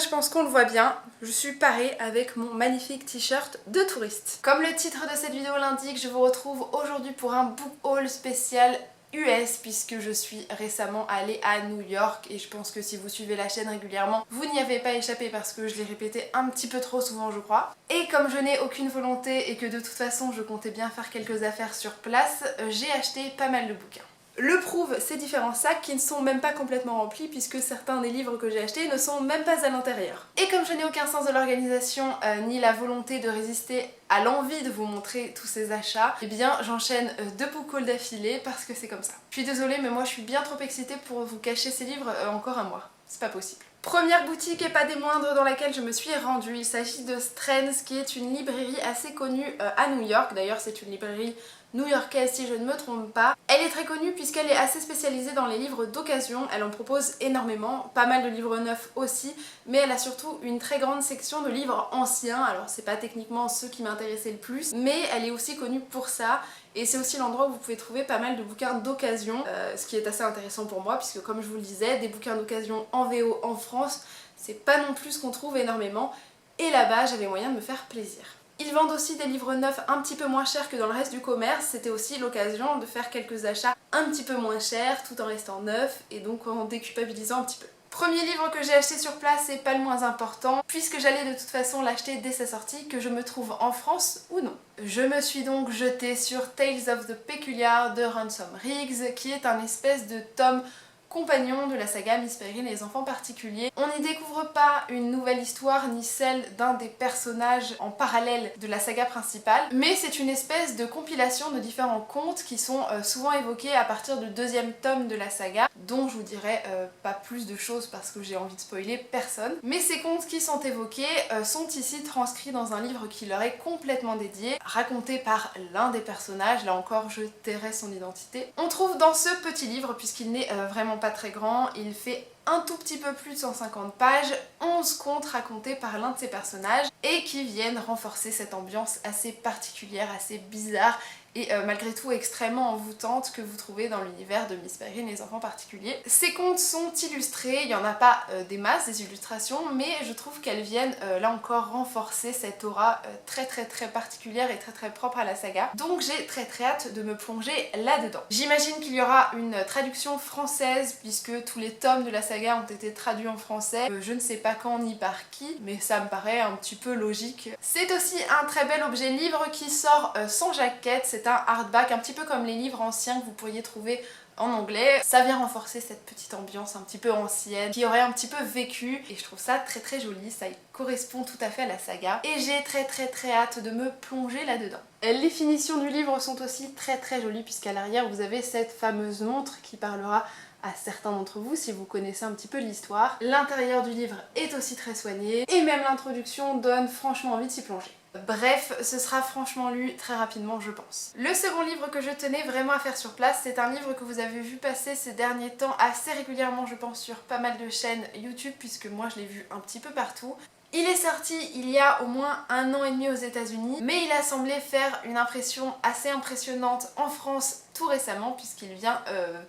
je pense qu'on le voit bien, je suis parée avec mon magnifique t-shirt de touriste. Comme le titre de cette vidéo l'indique, je vous retrouve aujourd'hui pour un book haul spécial US puisque je suis récemment allée à New York et je pense que si vous suivez la chaîne régulièrement, vous n'y avez pas échappé parce que je l'ai répété un petit peu trop souvent je crois. Et comme je n'ai aucune volonté et que de toute façon je comptais bien faire quelques affaires sur place, j'ai acheté pas mal de bouquins. Le prouvent ces différents sacs qui ne sont même pas complètement remplis puisque certains des livres que j'ai achetés ne sont même pas à l'intérieur. Et comme je n'ai aucun sens de l'organisation ni la volonté de résister à l'envie de vous montrer tous ces achats, eh bien j'enchaîne deux book hauls d'affilée parce que c'est comme ça. Je suis désolée mais moi je suis bien trop excitée pour vous cacher ces livres encore un mois. C'est pas possible. Première boutique et pas des moindres dans laquelle je me suis rendue, il s'agit de Strands qui est une librairie assez connue à New York. D'ailleurs c'est une librairie new-yorkaise si je ne me trompe pas. Elle est très connue puisqu'elle est assez spécialisée dans les livres d'occasion, elle en propose énormément, pas mal de livres neufs aussi, mais elle a surtout une très grande section de livres anciens, alors c'est pas techniquement ceux qui m'intéressaient le plus, mais elle est aussi connue pour ça. Et c'est aussi l'endroit où vous pouvez trouver pas mal de bouquins d'occasion, ce qui est assez intéressant pour moi puisque comme je vous le disais, des bouquins d'occasion en VO en France, c'est pas non plus ce qu'on trouve énormément, et là-bas j'avais moyen de me faire plaisir. Ils vendent aussi des livres neufs un petit peu moins chers que dans le reste du commerce, c'était aussi l'occasion de faire quelques achats un petit peu moins chers tout en restant neuf et donc en déculpabilisant un petit peu. Premier livre que j'ai acheté sur place et pas le moins important, puisque j'allais de toute façon l'acheter dès sa sortie, que je me trouve en France ou non. Je me suis donc jetée sur Tales of the Peculiar de Ransom Riggs, qui est un espèce de tome compagnon de la saga Miss Peregrine et les enfants particuliers. On n'y découvre pas une nouvelle histoire ni celle d'un des personnages en parallèle de la saga principale, mais c'est une espèce de compilation de différents contes qui sont souvent évoqués à partir du deuxième tome de la saga, dont je vous dirai pas plus de choses parce que j'ai envie de spoiler personne. Mais ces contes qui sont évoqués sont ici transcrits dans un livre qui leur est complètement dédié, raconté par l'un des personnages, là encore je tairai son identité. On trouve dans ce petit livre, puisqu'il n'est vraiment pas très grand, il fait un tout petit peu plus de 150 pages, 11 contes racontés par l'un de ces personnages et qui viennent renforcer cette ambiance assez particulière, assez bizarre et malgré tout extrêmement envoûtante que vous trouvez dans l'univers de Miss Peregrine et les enfants particuliers. Ces contes sont illustrés, il n'y en a pas des masses, des illustrations, mais je trouve qu'elles viennent là encore renforcer cette aura très particulière et très propre à la saga. Donc j'ai très hâte de me plonger là-dedans. J'imagine qu'il y aura une traduction française puisque tous les tomes de la saga ont été traduits en français. Je ne sais pas quand ni par qui, mais ça me paraît un petit peu logique. C'est aussi un très bel objet livre qui sort sans jaquette, c'est un hardback, un petit peu comme les livres anciens que vous pourriez trouver en anglais. Ça vient renforcer cette petite ambiance un petit peu ancienne qui aurait un petit peu vécu et je trouve ça très joli, ça y correspond tout à fait à la saga et j'ai très hâte de me plonger là-dedans. Les finitions du livre sont aussi très jolies puisqu'à l'arrière vous avez cette fameuse montre qui parlera à certains d'entre vous si vous connaissez un petit peu l'histoire. L'intérieur du livre est aussi très soigné et même l'introduction donne franchement envie de s'y plonger. Bref, ce sera franchement lu très rapidement je pense. Le second livre que je tenais vraiment à faire sur place, c'est un livre que vous avez vu passer ces derniers temps assez régulièrement je pense sur pas mal de chaînes YouTube puisque moi je l'ai vu un petit peu partout. Il est sorti il y a au moins 1 an et demi aux États-Unis, mais il a semblé faire une impression assez impressionnante en France tout récemment puisqu'il vient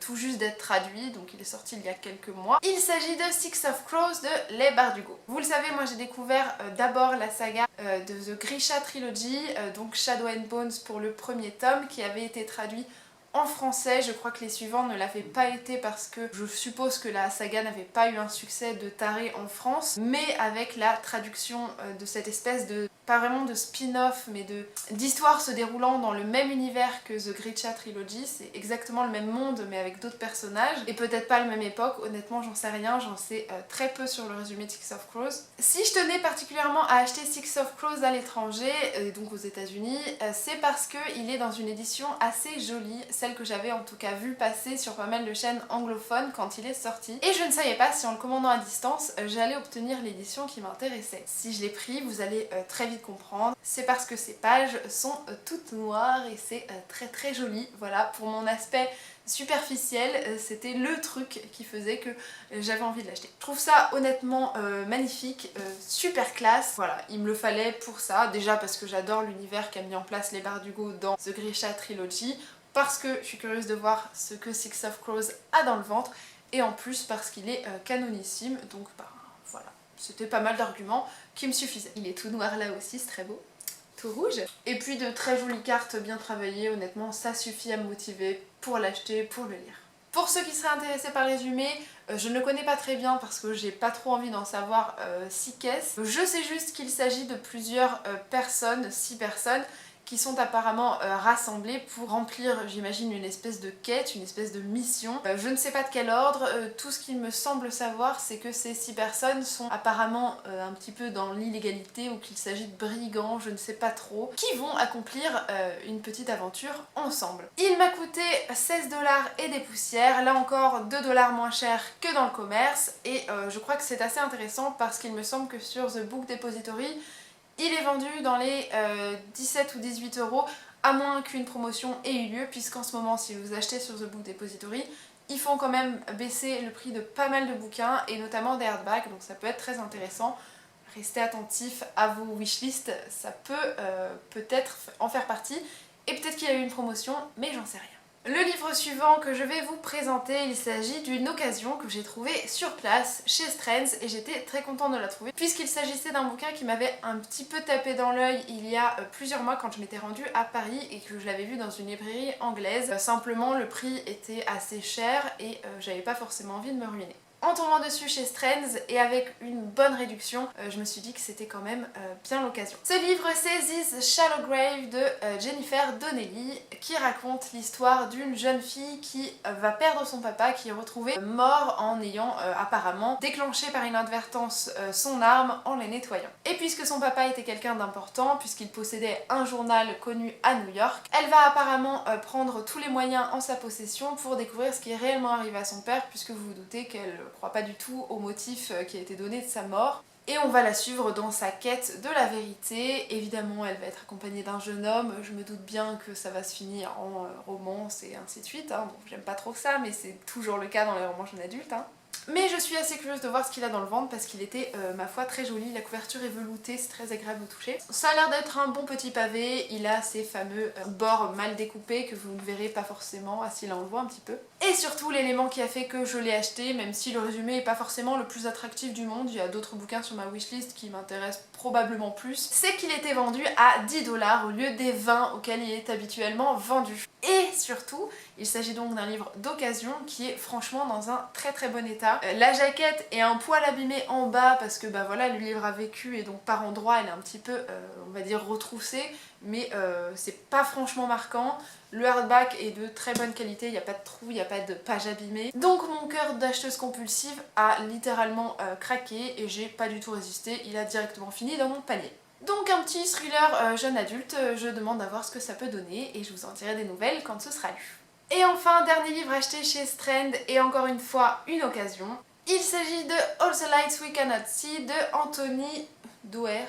tout juste d'être traduit, donc il est sorti il y a quelques mois. Il s'agit de Six of Crows de Leigh Bardugo. Vous le savez, moi j'ai découvert d'abord la saga de The Grisha Trilogy, donc Shadow and Bones pour le premier tome qui avait été traduit en français. Je crois que les suivants ne l'avaient pas été parce que je suppose que la saga n'avait pas eu un succès de taré en France, mais avec la traduction de cette espèce de, pas vraiment de spin-off, mais d'histoire se déroulant dans le même univers que The Grisha Trilogy, c'est exactement le même monde mais avec d'autres personnages, et peut-être pas la même époque, honnêtement j'en sais rien, j'en sais très peu sur le résumé de Six of Crows. Si je tenais particulièrement à acheter Six of Crows à l'étranger, donc aux États-Unis, c'est parce qu'il est dans une édition assez jolie, celle que j'avais en tout cas vu passer sur pas mal de chaînes anglophones quand il est sorti. Et je ne savais pas si en le commandant à distance, j'allais obtenir l'édition qui m'intéressait. Si je l'ai pris, vous allez très vite comprendre. C'est parce que ces pages sont toutes noires et c'est très joli. Voilà, pour mon aspect superficiel, c'était le truc qui faisait que j'avais envie de l'acheter. Je trouve ça honnêtement magnifique, super classe. Voilà, il me le fallait pour ça. Déjà parce que j'adore l'univers qu'a mis en place Leigh Bardugo dans The Grisha Trilogy, parce que je suis curieuse de voir ce que Six of Crows a dans le ventre, et en plus parce qu'il est canonissime, donc bah voilà. c'était pas mal d'arguments qui me suffisaient. Il est tout noir là aussi, c'est très beau. Tout rouge. Et puis de très jolies cartes bien travaillées, honnêtement ça suffit à me motiver pour l'acheter, pour le lire. Pour ceux qui seraient intéressés par le résumé, je ne le connais pas très bien parce que j'ai pas trop envie d'en savoir 6 caisses. Je sais juste qu'il s'agit de plusieurs personnes, 6 personnes, qui sont apparemment rassemblés pour remplir, j'imagine, une espèce de quête, une espèce de mission. Je ne sais pas de quel ordre, tout ce qu'il me semble savoir c'est que ces 6 personnes sont apparemment un petit peu dans l'illégalité ou qu'il s'agit de brigands, je ne sais pas trop, qui vont accomplir une petite aventure ensemble. Il m'a coûté 16$ et des poussières, là encore 2$ moins cher que dans le commerce et je crois que c'est assez intéressant parce qu'il me semble que sur The Book Depository, il est vendu dans les 17 ou 18€, à moins qu'une promotion ait eu lieu, puisqu'en ce moment, si vous achetez sur The Book Depository, ils font quand même baisser le prix de pas mal de bouquins, et notamment des hardbacks, donc ça peut être très intéressant. Restez attentifs à vos wishlists, ça peut peut-être en faire partie, et peut-être qu'il y a eu une promotion, mais j'en sais rien. Le livre suivant que je vais vous présenter, il s'agit d'une occasion que j'ai trouvée sur place chez Strands et j'étais très contente de la trouver puisqu'il s'agissait d'un bouquin qui m'avait un petit peu tapé dans l'œil il y a plusieurs mois quand je m'étais rendue à Paris et que je l'avais vu dans une librairie anglaise. Simplement le prix était assez cher et j'avais pas forcément envie de me ruiner. En tombant dessus chez Strands et avec une bonne réduction, je me suis dit que c'était quand même bien l'occasion. Ce livre c'est This Shallow Grave de Jennifer Donnelly qui raconte l'histoire d'une jeune fille qui va perdre son papa, qui est retrouvé mort en ayant apparemment déclenché par inadvertance son arme en les nettoyant. Et puisque son papa était quelqu'un d'important, puisqu'il possédait un journal connu à New York, elle va apparemment prendre tous les moyens en sa possession pour découvrir ce qui est réellement arrivé à son père, puisque vous vous doutez qu'elle croit pas du tout au motif qui a été donné de sa mort. Et on va la suivre dans sa quête de la vérité. Évidemment, elle va être accompagnée d'un jeune homme. Je me doute bien que ça va se finir en romance et ainsi de suite. Bon, j'aime pas trop ça, mais c'est toujours le cas dans les romans jeunes adultes. Mais je suis assez curieuse de voir ce qu'il a dans le ventre parce qu'il était, ma foi, très joli. La couverture est veloutée, c'est très agréable au toucher. Ça a l'air d'être un bon petit pavé. Il a ces fameux bords mal découpés que vous ne verrez pas forcément. Ah si, là on le voit un petit peu. Et surtout, l'élément qui a fait que je l'ai acheté, même si le résumé n'est pas forcément le plus attractif du monde, il y a d'autres bouquins sur ma wishlist qui m'intéressent probablement plus, c'est qu'il était vendu à 10$ au lieu des 20 auxquels il est habituellement vendu. Et surtout, il s'agit donc d'un livre d'occasion qui est franchement dans un très très bon état. La jaquette est un poil abîmée en bas parce que bah voilà, le livre a vécu et donc par endroits elle est un petit peu, on va dire, retroussée, mais c'est pas franchement marquant. Le hardback est de très bonne qualité, il n'y a pas de trou, il n'y a pas de page abîmée. Donc mon cœur d'acheteuse compulsive a littéralement craqué et j'ai pas du tout résisté, il a directement fini dans mon panier. Donc un petit thriller jeune adulte, je demande à voir ce que ça peut donner et je vous en dirai des nouvelles quand ce sera lu. Et enfin, dernier livre acheté chez Strand et encore une fois une occasion. Il s'agit de All the Lights We Cannot See de Anthony Doerr,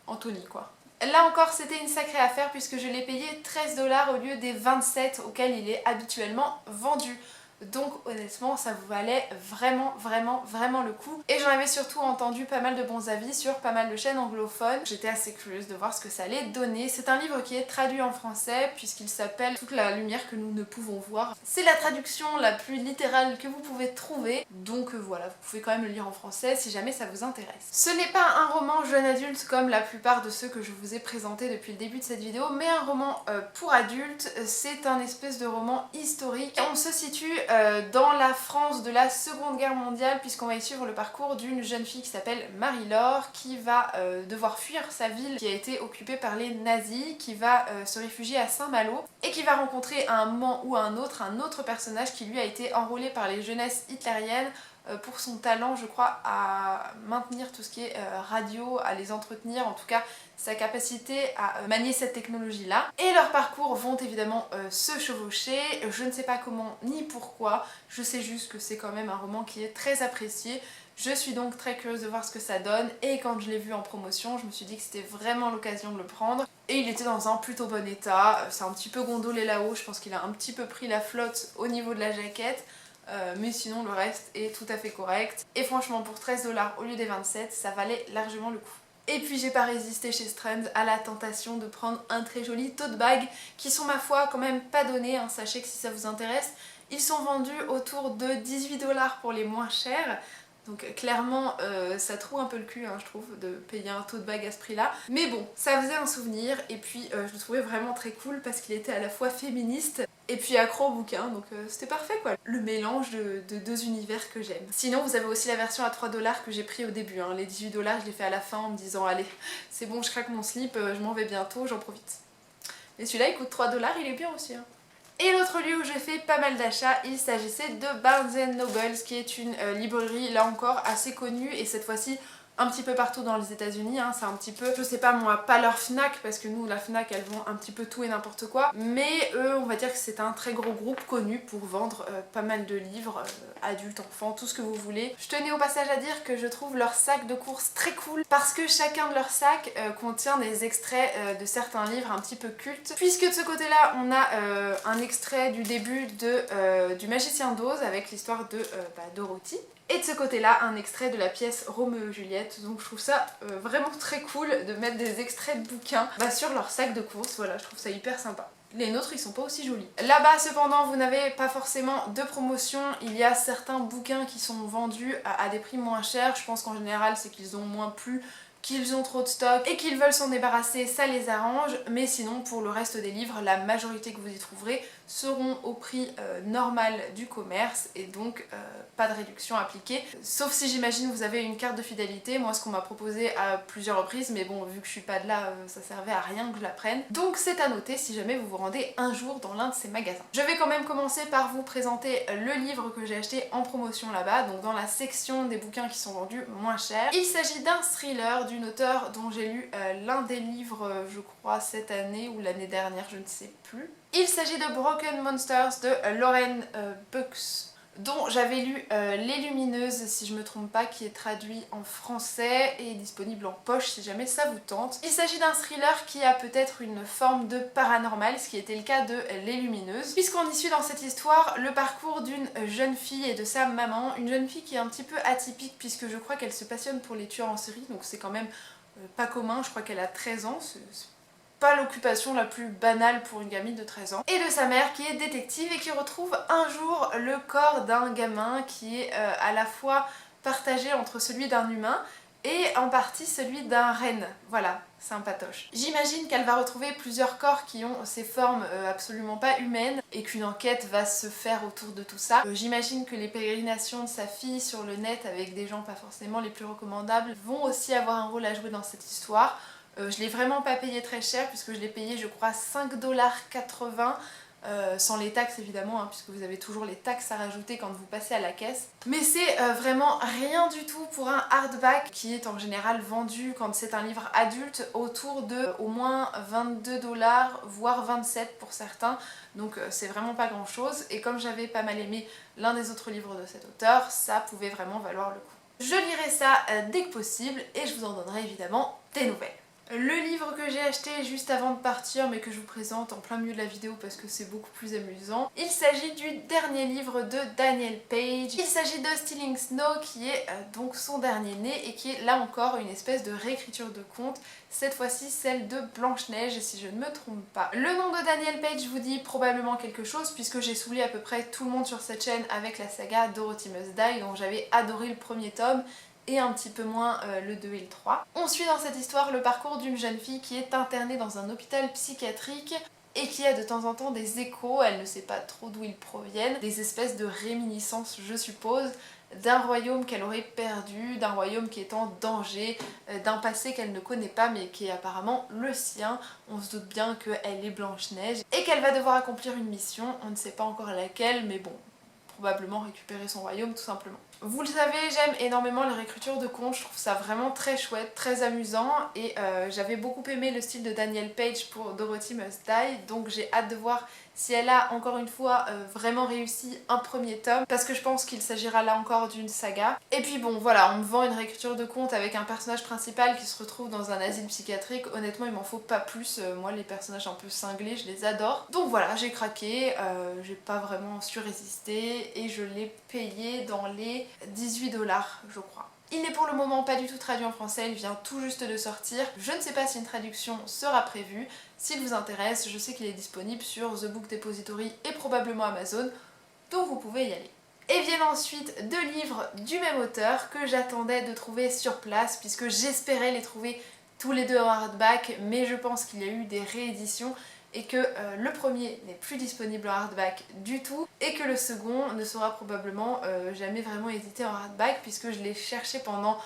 Anthony quoi. Là encore c'était une sacrée affaire puisque je l'ai payé 13$ au lieu des 27 auxquels il est habituellement vendu. Donc honnêtement ça vous valait vraiment le coup. Et j'en avais surtout entendu pas mal de bons avis sur pas mal de chaînes anglophones. J'étais assez curieuse de voir ce que ça allait donner. C'est un livre qui est traduit en français puisqu'il s'appelle Toute la lumière que nous ne pouvons voir. C'est la traduction la plus littérale que vous pouvez trouver. Donc voilà, vous pouvez quand même le lire en français si jamais ça vous intéresse. Ce n'est pas un roman jeune adulte comme la plupart de ceux que je vous ai présentés depuis le début de cette vidéo, mais un roman pour adultes. C'est un espèce de roman historique. On se situe dans la France de la Seconde Guerre mondiale puisqu'on va y suivre le parcours d'une jeune fille qui s'appelle Marie-Laure qui va devoir fuir sa ville qui a été occupée par les nazis, qui va se réfugier à Saint-Malo et qui va rencontrer à un moment ou à un autre personnage qui lui a été enrôlé par les jeunesses hitlériennes pour son talent je crois à maintenir tout ce qui est radio, à les entretenir, en tout cas sa capacité à manier cette technologie là. Et leurs parcours vont évidemment se chevaucher, je ne sais pas comment ni pourquoi, je sais juste que c'est quand même un roman qui est très apprécié. Je suis donc très curieuse de voir ce que ça donne et quand je l'ai vu en promotion je me suis dit que c'était vraiment l'occasion de le prendre. Et il était dans un plutôt bon état, c'est un petit peu gondolé là-haut, je pense qu'il a un petit peu pris la flotte au niveau de la jaquette. Mais sinon le reste est tout à fait correct. Et franchement pour 13$ au lieu des 27, ça valait largement le coup. Et puis j'ai pas résisté chez Strands à la tentation de prendre un très joli tote bag qui sont ma foi quand même pas donnés, sachez que si ça vous intéresse, ils sont vendus autour de 18$ pour les moins chers. Donc clairement ça trouve un peu le cul je trouve de payer un tote bag à ce prix là. Mais bon, ça faisait un souvenir et puis je le trouvais vraiment très cool parce qu'il était à la fois féministe et puis accro au bouquin, donc c'était parfait quoi. Le mélange de deux univers que j'aime. Sinon vous avez aussi la version à 3$ que j'ai pris au début, les 18$ je l'ai fait à la fin en me disant allez c'est bon je craque mon slip, je m'en vais bientôt, j'en profite. Et celui-là il coûte 3$, il est bien aussi. Et l'autre lieu où j'ai fait pas mal d'achats, il s'agissait de Barnes & Noble, qui est une librairie là encore assez connue et cette fois-ci un petit peu partout dans les États-Unis. C'est un petit peu, je sais pas moi, pas leur Fnac parce que nous la Fnac elles vend un petit peu tout et n'importe quoi, mais eux on va dire que c'est un très gros groupe connu pour vendre pas mal de livres, adultes, enfants, tout ce que vous voulez. Je tenais au passage à dire que je trouve leur sac de course très cool parce que chacun de leurs sacs contient des extraits de certains livres un petit peu cultes, puisque de ce côté là on a un extrait du début du Magicien d'Oz avec l'histoire de Dorothy. Et de ce côté-là, un extrait de la pièce Roméo et Juliette. Donc je trouve ça vraiment très cool de mettre des extraits de bouquins sur leur sac de course. Voilà, je trouve ça hyper sympa. Les nôtres, ils sont pas aussi jolis. Là-bas, cependant, vous n'avez pas forcément de promotion. Il y a certains bouquins qui sont vendus à des prix moins chers. Je pense qu'en général, c'est qu'ils ont moins plu, qu'ils ont trop de stock et qu'ils veulent s'en débarrasser, ça les arrange. Mais sinon, pour le reste des livres, la majorité que vous y trouverez seront au prix normal du commerce et donc pas de réduction appliquée. Sauf si j'imagine vous avez une carte de fidélité. Moi, ce qu'on m'a proposé à plusieurs reprises, mais bon, vu que je suis pas de là, ça servait à rien que je la prenne. Donc c'est à noter si jamais vous vous rendez un jour dans l'un de ces magasins. Je vais quand même commencer par vous présenter le livre que j'ai acheté en promotion là-bas, donc dans la section des bouquins qui sont vendus moins cher. Il s'agit d'un thriller d'une auteure dont j'ai lu l'un des livres, je crois, cette année ou l'année dernière, je ne sais plus. Il s'agit de Broken Monsters de Lauren Bucks, dont j'avais lu Les Lumineuses, si je me trompe pas, qui est traduit en français et est disponible en poche si jamais ça vous tente. Il s'agit d'un thriller qui a peut-être une forme de paranormal, ce qui était le cas de Les Lumineuses, puisqu'on y suit dans cette histoire le parcours d'une jeune fille et de sa maman, une jeune fille qui est un petit peu atypique puisque je crois qu'elle se passionne pour les tueurs en série, donc c'est quand même pas commun, je crois qu'elle a 13 ans, c'est pas l'occupation la plus banale pour une gamine de 13 ans, et de sa mère qui est détective et qui retrouve un jour le corps d'un gamin qui est à la fois partagé entre celui d'un humain et en partie celui d'un renne. Voilà, sympatoche. J'imagine qu'elle va retrouver plusieurs corps qui ont ces formes absolument pas humaines et qu'une enquête va se faire autour de tout ça. J'imagine que les pérégrinations de sa fille sur le net avec des gens pas forcément les plus recommandables vont aussi avoir un rôle à jouer dans cette histoire. Je l'ai vraiment pas payé très cher puisque je l'ai payé je crois 5,80 $, sans les taxes évidemment, puisque vous avez toujours les taxes à rajouter quand vous passez à la caisse. Mais c'est vraiment rien du tout pour un hardback qui est en général vendu quand c'est un livre adulte autour de au moins 22 $, voire 27 pour certains. Donc c'est vraiment pas grand chose et comme j'avais pas mal aimé l'un des autres livres de cet auteur, ça pouvait vraiment valoir le coup. Je lirai ça dès que possible et je vous en donnerai évidemment des nouvelles. Le livre que j'ai acheté juste avant de partir mais que je vous présente en plein milieu de la vidéo parce que c'est beaucoup plus amusant, il s'agit du dernier livre de Danielle Page. Il s'agit de Stealing Snow qui est donc son dernier né et qui est là encore une espèce de réécriture de conte, cette fois-ci celle de Blanche-Neige si je ne me trompe pas. Le nom de Danielle Page vous dit probablement quelque chose puisque j'ai saoulé à peu près tout le monde sur cette chaîne avec la saga Dorothy Must Die dont j'avais adoré le premier tome et un petit peu moins le 2 et le 3. On suit dans cette histoire le parcours d'une jeune fille qui est internée dans un hôpital psychiatrique et qui a de temps en temps des échos, elle ne sait pas trop d'où ils proviennent, des espèces de réminiscences je suppose, d'un royaume qu'elle aurait perdu, d'un royaume qui est en danger, d'un passé qu'elle ne connaît pas mais qui est apparemment le sien. On se doute bien qu'elle est Blanche-Neige et qu'elle va devoir accomplir une mission, on ne sait pas encore laquelle mais bon, probablement récupérer son royaume tout simplement. Vous le savez, j'aime énormément les réécritures de contes, je trouve ça vraiment très chouette, très amusant et j'avais beaucoup aimé le style de Danielle Page pour Dorothy Must Die, donc j'ai hâte de voir si elle a encore une fois vraiment réussi un premier tome parce que je pense qu'il s'agira là encore d'une saga. Et puis bon voilà, on me vend une réécriture de conte avec un personnage principal qui se retrouve dans un asile psychiatrique, honnêtement il m'en faut pas plus, moi les personnages un peu cinglés je les adore. Donc voilà, j'ai craqué, j'ai pas vraiment su résister et je l'ai payé dans les 18 $, je crois. Il n'est pour le moment pas du tout traduit en français, il vient tout juste de sortir. Je ne sais pas si une traduction sera prévue. S'il vous intéresse, je sais qu'il est disponible sur The Book Depository et probablement Amazon, donc vous pouvez y aller. Et viennent ensuite 2 livres du même auteur que j'attendais de trouver sur place puisque j'espérais les trouver tous les deux en hardback, mais je pense qu'il y a eu des rééditions et que le premier n'est plus disponible en hardback du tout et que le second ne sera probablement jamais vraiment édité en hardback puisque je l'ai cherché pendant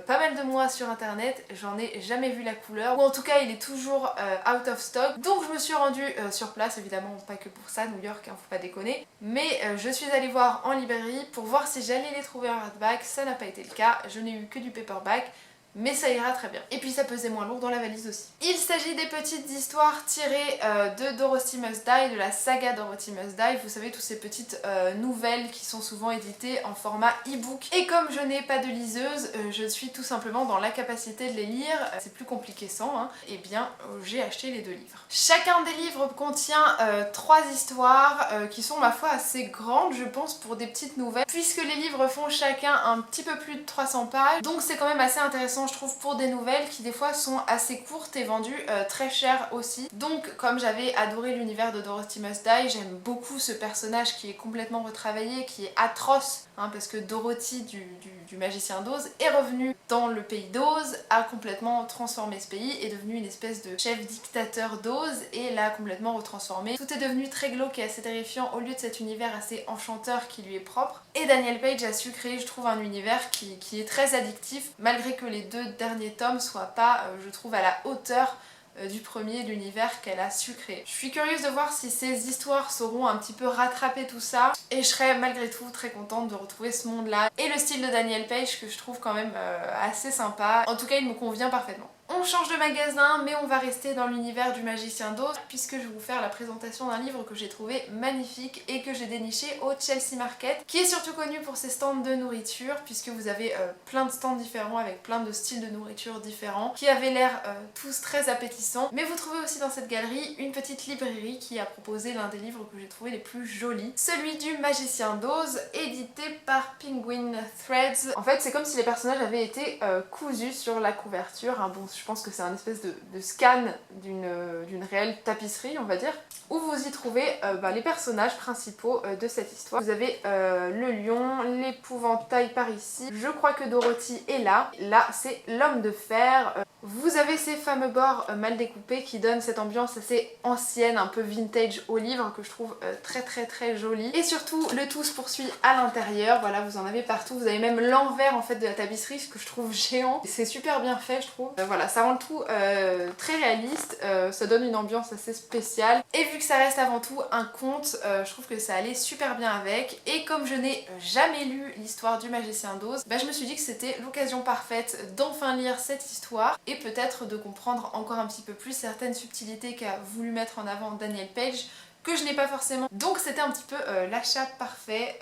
pas mal de mois sur internet, j'en ai jamais vu la couleur, ou en tout cas il est toujours out of stock. Donc je me suis rendue sur place, évidemment pas que pour ça, New York, hein, faut pas déconner, mais je suis allée voir en librairie pour voir si j'allais les trouver en hardback. Ça n'a pas été le cas, je n'ai eu que du paperback, mais ça ira très bien. Et puis ça pesait moins lourd dans la valise aussi. Il s'agit des petites histoires tirées de Dorothy Must Die, de la saga Dorothy Must Die. Vous savez, toutes ces petites nouvelles qui sont souvent éditées en format e-book. Et comme je n'ai pas de liseuse, je suis tout simplement dans l'incapacité de les lire. C'est plus compliqué sans, hein. Et bien, j'ai acheté les 2 livres. Chacun des livres contient 3 histoires qui sont, ma foi, assez grandes, je pense, pour des petites nouvelles, puisque les livres font chacun un petit peu plus de 300 pages. Donc c'est quand même assez intéressant, je trouve, pour des nouvelles qui des fois sont assez courtes et vendues très cher aussi. Donc comme j'avais adoré l'univers de Dorothy Must Die, j'aime beaucoup ce personnage qui est complètement retravaillé, qui est atroce, hein, parce que Dorothy du Magicien d'Oz est revenue dans le pays d'Oz, a complètement transformé ce pays, est devenue une espèce de chef dictateur d'Oz et l'a complètement retransformé. Tout est devenu très glauque et assez terrifiant au lieu de cet univers assez enchanteur qui lui est propre. Et Danielle Page a su créer, je trouve, un univers qui est très addictif, malgré que les 2 derniers tomes soient pas, je trouve, à la hauteur du premier, de l'univers qu'elle a su créer. Je suis curieuse de voir si ces histoires sauront un petit peu rattraper tout ça et je serais malgré tout très contente de retrouver ce monde-là et le style de Danielle Page que je trouve quand même assez sympa. En tout cas, il me convient parfaitement. On change de magasin, mais on va rester dans l'univers du Magicien d'Oz puisque je vais vous faire la présentation d'un livre que j'ai trouvé magnifique et que j'ai déniché au Chelsea Market, qui est surtout connu pour ses stands de nourriture puisque vous avez plein de stands différents avec plein de styles de nourriture différents qui avaient l'air tous très appétissants. Mais vous trouvez aussi dans cette galerie une petite librairie qui a proposé l'un des livres que j'ai trouvé les plus jolis, celui du Magicien d'Oz, édité par Penguin Threads. En fait, c'est comme si les personnages avaient été cousus sur la couverture, hein. Bon, je pense que c'est un espèce de scan d'une réelle tapisserie, on va dire, où vous y trouvez les personnages principaux de cette histoire. Vous avez le lion, l'épouvantail par ici, je crois que Dorothy est là, là c'est l'homme de fer. Vous avez ces fameux bords mal découpés qui donnent cette ambiance assez ancienne, un peu vintage au livre, que je trouve très jolie. Et surtout, le tout se poursuit à l'intérieur, voilà, vous en avez partout, vous avez même l'envers en fait de la tapisserie, ce que je trouve géant. C'est super bien fait, je trouve. Voilà, ça rend le tout très réaliste, ça donne une ambiance assez spéciale. Et vu que ça reste avant tout un conte, je trouve que ça allait super bien avec. Et comme je n'ai jamais lu l'histoire du Magicien d'Oz, je me suis dit que c'était l'occasion parfaite d'enfin lire cette histoire et peut-être de comprendre encore un petit peu plus certaines subtilités qu'a voulu mettre en avant Danielle Page, que je n'ai pas forcément. Donc c'était un petit peu l'achat parfait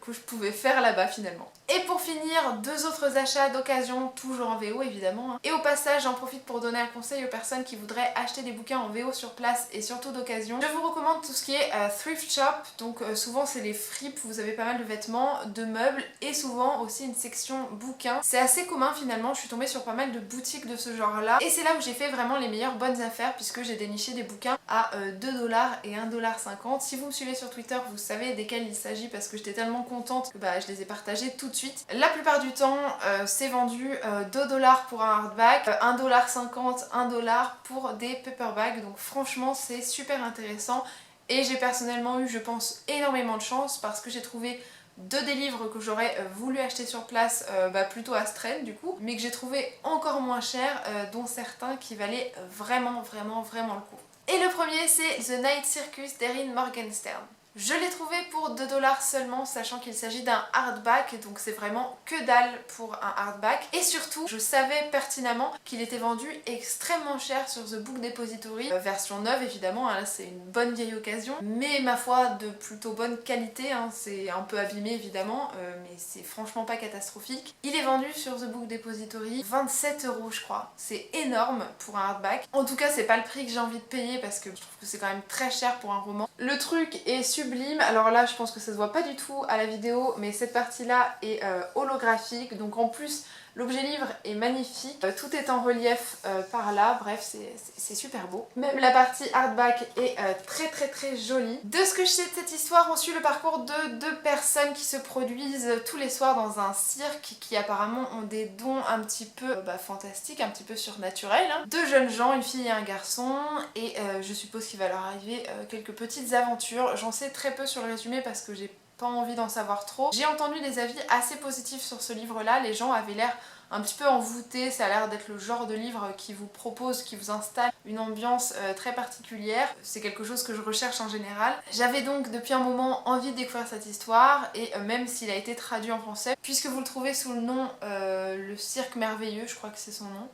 que je pouvais faire là-bas finalement. Et pour finir, 2 autres achats d'occasion, toujours en VO évidemment, hein. Et au passage, j'en profite pour donner un conseil aux personnes qui voudraient acheter des bouquins en VO sur place et surtout d'occasion. Je vous recommande tout ce qui est thrift shop, donc souvent c'est les fripes, vous avez pas mal de vêtements, de meubles et souvent aussi une section bouquins. C'est assez commun finalement, je suis tombée sur pas mal de boutiques de ce genre là et c'est là où j'ai fait vraiment les meilleures bonnes affaires puisque j'ai déniché des bouquins à 2$ et 1,50$. Si vous me suivez sur Twitter, vous savez desquels il s'agit parce que j'étais tellement contente que je les ai partagés tout de suite. La plupart du temps, c'est vendu 2$ pour un hardback, 1,50$, 1$ pour des paperbacks. Donc franchement, c'est super intéressant. Et j'ai personnellement eu, je pense, énormément de chance parce que j'ai trouvé 2 des livres que j'aurais voulu acheter sur place plutôt à Stren du coup, mais que j'ai trouvé encore moins cher, dont certains qui valaient vraiment le coup. Et le premier, c'est The Night Circus d'Erin Morgenstern. Je l'ai trouvé pour 2$ seulement, sachant qu'il s'agit d'un hardback, donc c'est vraiment que dalle pour un hardback. Et surtout, je savais pertinemment qu'il était vendu extrêmement cher sur The Book Depository, version neuve évidemment, hein, là c'est une bonne vieille occasion, mais ma foi de plutôt bonne qualité, hein, c'est un peu abîmé évidemment, mais c'est franchement pas catastrophique. Il est vendu sur The Book Depository 27€ je crois, c'est énorme pour un hardback. En tout cas, c'est pas le prix que j'ai envie de payer parce que je trouve que c'est quand même très cher pour un roman. Le truc est sublime. Alors là je pense que ça se voit pas du tout à la vidéo mais cette partie là est holographique, donc en plus L'objet livre est magnifique, tout est en relief par là, bref c'est super beau. Même la partie hardback est très jolie. De ce que je sais de cette histoire, on suit le parcours de deux personnes qui se produisent tous les soirs dans un cirque qui apparemment ont des dons un petit peu fantastiques, un petit peu surnaturels. Hein. Deux jeunes gens, une fille et un garçon, et je suppose qu'il va leur arriver quelques petites aventures. J'en sais très peu sur le résumé parce que j'ai pas envie d'en savoir trop. J'ai entendu des avis assez positifs sur ce livre-là, les gens avaient l'air un petit peu envoûtés, ça a l'air d'être le genre de livre qui vous propose, qui vous installe une ambiance très particulière. C'est quelque chose que je recherche en général. J'avais donc depuis un moment envie de découvrir cette histoire, et même s'il a été traduit en français, puisque vous le trouvez sous le nom Le Cirque Merveilleux, je crois que c'est son nom,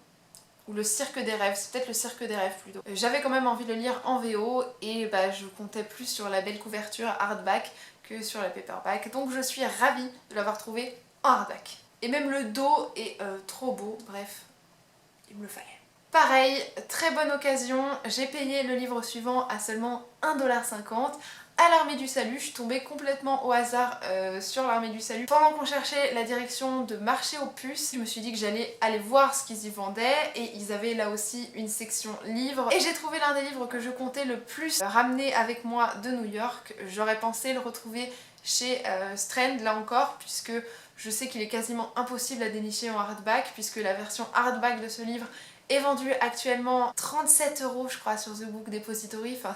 ou Le Cirque des Rêves, c'est peut-être Le Cirque des Rêves plutôt. J'avais quand même envie de le lire en VO, et je comptais plus sur la belle couverture hardback que sur la paperback, donc je suis ravie de l'avoir trouvé en hardback. Et même le dos est trop beau, bref, il me le fallait. Pareil, très bonne occasion, j'ai payé le livre suivant à seulement 1,50 $. À l'Armée du Salut, je suis tombée complètement au hasard sur l'Armée du Salut. Pendant qu'on cherchait la direction de marché aux puces, je me suis dit que j'allais aller voir ce qu'ils y vendaient, et ils avaient là aussi une section livres. Et j'ai trouvé l'un des livres que je comptais le plus ramener avec moi de New York. J'aurais pensé le retrouver chez Strand là encore, puisque je sais qu'il est quasiment impossible à dénicher en hardback, puisque la version hardback de ce livre est vendue actuellement 37 € je crois sur The Book Depository, enfin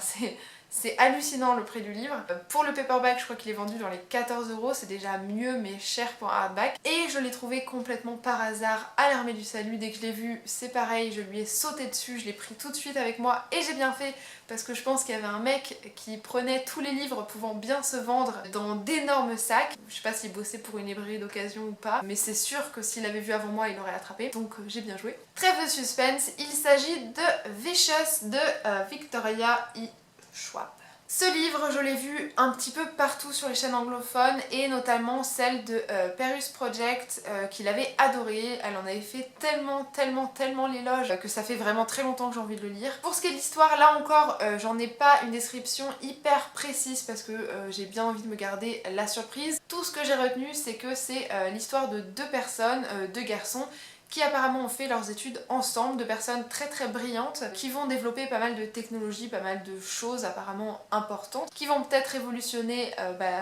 c'est hallucinant le prix du livre. Pour le paperback, je crois qu'il est vendu dans les 14 €, c'est déjà mieux mais cher pour un hardback. Et je l'ai trouvé complètement par hasard à l'Armée du Salut. Dès que je l'ai vu, c'est pareil, je lui ai sauté dessus, je l'ai pris tout de suite avec moi, et j'ai bien fait parce que je pense qu'il y avait un mec qui prenait tous les livres pouvant bien se vendre dans d'énormes sacs. Je sais pas s'il bossait pour une librairie d'occasion ou pas, mais c'est sûr que s'il l'avait vu avant moi, il l'aurait attrapé, donc j'ai bien joué. Trêve de suspense, il s'agit de Vicious de Victoria E. Schwab. Ce livre, je l'ai vu un petit peu partout sur les chaînes anglophones, et notamment celle de Perus Project qu'il avait adoré. Elle en avait fait tellement l'éloge que ça fait vraiment très longtemps que j'ai envie de le lire. Pour ce qui est de l'histoire, là encore, j'en ai pas une description hyper précise parce que j'ai bien envie de me garder la surprise. Tout ce que j'ai retenu, c'est que c'est l'histoire de deux personnes, deux garçons, qui apparemment ont fait leurs études ensemble, de personnes très brillantes, qui vont développer pas mal de technologies, pas mal de choses apparemment importantes, qui vont peut-être révolutionner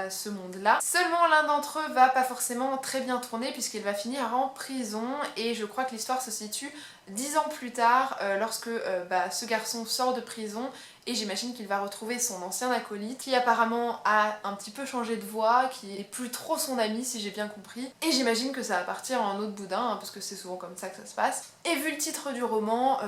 ce monde-là. Seulement l'un d'entre eux va pas forcément très bien tourner puisqu'il va finir en prison, et je crois que l'histoire se situe 10 ans plus tard, lorsque ce garçon sort de prison, et j'imagine qu'il va retrouver son ancien acolyte qui apparemment a un petit peu changé de voix, qui est plus trop son ami si j'ai bien compris, et j'imagine que ça va partir en autre boudin hein, parce que c'est souvent comme ça que ça se passe. Et vu le titre du roman,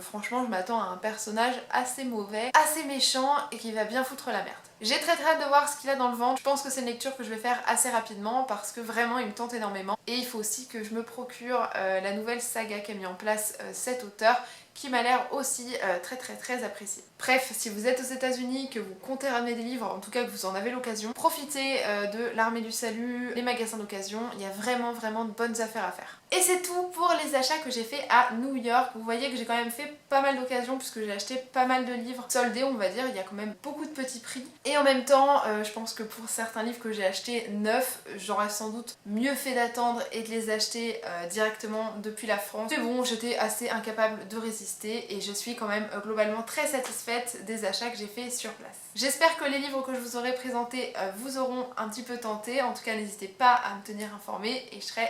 franchement je m'attends à un personnage assez mauvais, assez méchant, et qui va bien foutre la merde. J'ai très hâte de voir ce qu'il a dans le ventre. Je pense que c'est une lecture que je vais faire assez rapidement parce que vraiment il me tente énormément, et il faut aussi que je me procure la nouvelle saga qu'a mis en place cet auteur, qui m'a l'air aussi très apprécié. Bref, si vous êtes aux États-Unis, que vous comptez ramener des livres, en tout cas que vous en avez l'occasion, profitez de l'Armée du Salut, les magasins d'occasion, il y a vraiment de bonnes affaires à faire. Et c'est tout pour les achats que j'ai fait à New York. Vous voyez que j'ai quand même fait pas mal d'occasions puisque j'ai acheté pas mal de livres soldés, on va dire, il y a quand même beaucoup de petits prix. Et en même temps, je pense que pour certains livres que j'ai achetés neufs, j'aurais sans doute mieux fait d'attendre et de les acheter directement depuis la France. Mais bon, j'étais assez incapable de résister, et je suis quand même globalement très satisfaite des achats que j'ai fait sur place. J'espère que les livres que je vous aurai présentés vous auront un petit peu tenté. En tout cas, n'hésitez pas à me tenir informée et je serai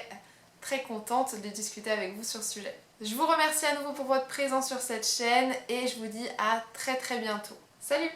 très contente de discuter avec vous sur ce sujet. Je vous remercie à nouveau pour votre présence sur cette chaîne et je vous dis à très bientôt. Salut!